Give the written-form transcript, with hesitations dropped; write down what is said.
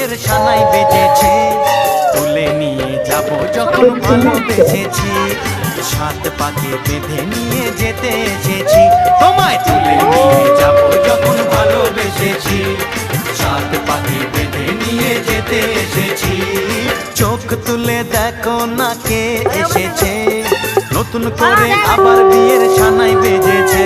বিয়ের সানাই বেজেছে, তুলে নিয়ে যাব যখন ভালোবেসেছি, সাত পাকে বেঁধে নিয়ে যেতে এসেছি, তোমায় তুলে নিয়ে যাব যখন ভালোবেসেছি, সাত পাকে বেঁধে নিয়ে যেতে এসেছি। চোখ তুলে দেখো না কে এসেছে, নতুন করে আবার বিয়ের সানাই বেজেছে।